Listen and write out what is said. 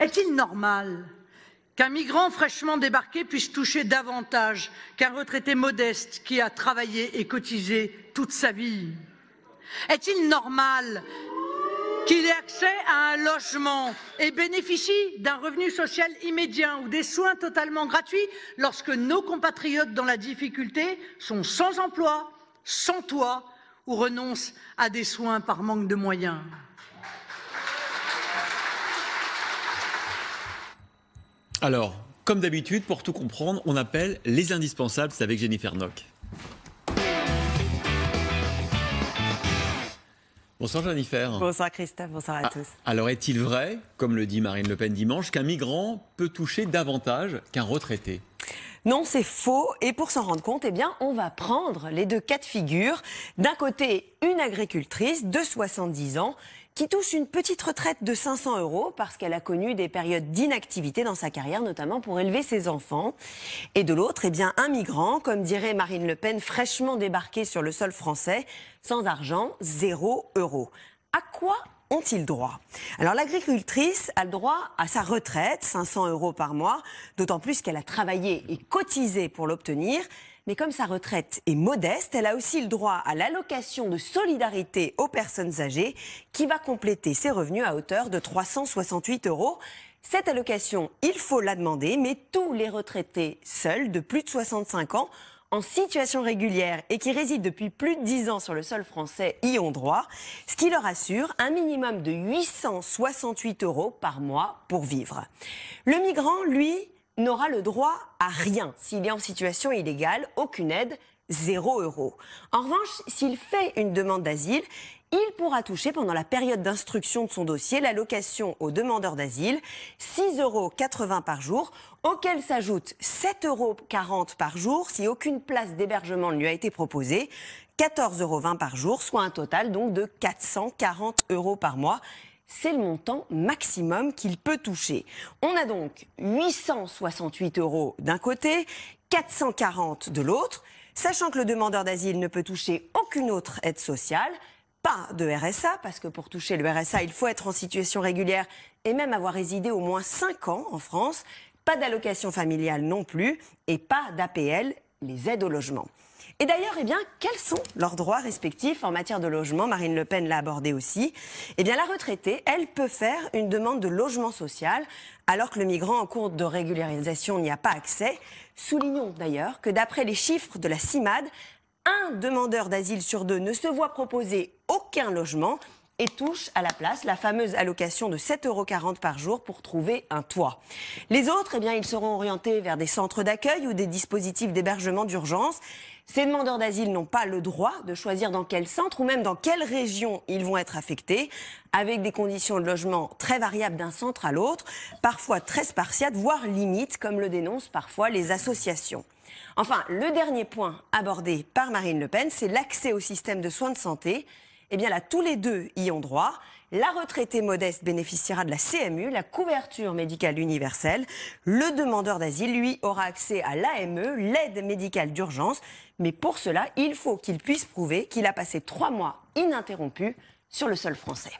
Est-il normal qu'un migrant fraîchement débarqué puisse toucher davantage qu'un retraité modeste qui a travaillé et cotisé toute sa vie? Est-il normal qu'il ait accès à un logement et bénéficie d'un revenu social immédiat ou des soins totalement gratuits lorsque nos compatriotes dans la difficulté sont sans emploi, sans toit ou renoncent à des soins par manque de moyens? Alors, comme d'habitude, pour tout comprendre, on appelle les indispensables. C'est avec Jennifer Nock. Bonsoir Jennifer. Bonsoir Christophe, bonsoir à tous. Alors est-il vrai, comme le dit Marine Le Pen dimanche, qu'un migrant peut toucher davantage qu'un retraité? Non, c'est faux. Et pour s'en rendre compte, eh bien, on va prendre les deux cas de figure. D'un côté, une agricultrice de 70 ans qui touche une petite retraite de 500 € parce qu'elle a connu des périodes d'inactivité dans sa carrière, notamment pour élever ses enfants. Et de l'autre, eh bien, un migrant, comme dirait Marine Le Pen, fraîchement débarqué sur le sol français, sans argent, 0 €. À quoi ont-ils droit? Alors l'agricultrice a le droit à sa retraite, 500 € par mois, d'autant plus qu'elle a travaillé et cotisé pour l'obtenir. Mais comme sa retraite est modeste, elle a aussi le droit à l'allocation de solidarité aux personnes âgées qui va compléter ses revenus à hauteur de 368 €. Cette allocation, il faut la demander, mais tous les retraités seuls de plus de 65 ans en situation régulière et qui résident depuis plus de 10 ans sur le sol français y ont droit, ce qui leur assure un minimum de 868 € par mois pour vivre. Le migrant, lui, n'aura le droit à rien s'il est en situation illégale, aucune aide, 0 €. En revanche, s'il fait une demande d'asile, il pourra toucher pendant la période d'instruction de son dossier l'allocation aux demandeurs d'asile, 6,80 € par jour, auquel s'ajoute 7,40 € par jour si aucune place d'hébergement ne lui a été proposée, 14,20 € par jour, soit un total donc de 440 € par mois. C'est le montant maximum qu'il peut toucher. On a donc 868 € d'un côté, 440 € de l'autre, sachant que le demandeur d'asile ne peut toucher aucune autre aide sociale, pas de RSA, parce que pour toucher le RSA, il faut être en situation régulière et même avoir résidé au moins 5 ans en France, pas d'allocation familiale non plus, et pas d'APL, les aides au logement. Et d'ailleurs, eh bien, quels sont leurs droits respectifs en matière de logement? Marine Le Pen l'a abordé aussi. Eh bien, la retraitée, elle peut faire une demande de logement social, alors que le migrant en cours de régularisation n'y a pas accès. Soulignons d'ailleurs que d'après les chiffres de la CIMAD, un demandeur d'asile sur 2 ne se voit proposer aucun logement et touche à la place la fameuse allocation de 7,40 € par jour pour trouver un toit. Les autres, eh bien, ils seront orientés vers des centres d'accueil ou des dispositifs d'hébergement d'urgence. Ces demandeurs d'asile n'ont pas le droit de choisir dans quel centre ou même dans quelle région ils vont être affectés, avec des conditions de logement très variables d'un centre à l'autre, parfois très spartiates, voire limites, comme le dénoncent parfois les associations. Enfin, le dernier point abordé par Marine Le Pen, c'est l'accès au système de soins de santé. Eh bien là, tous les deux y ont droit. La retraitée modeste bénéficiera de la CMU, la couverture médicale universelle. Le demandeur d'asile, lui, aura accès à l'AME, l'aide médicale d'urgence. Mais pour cela, il faut qu'il puisse prouver qu'il a passé 3 mois ininterrompus sur le sol français.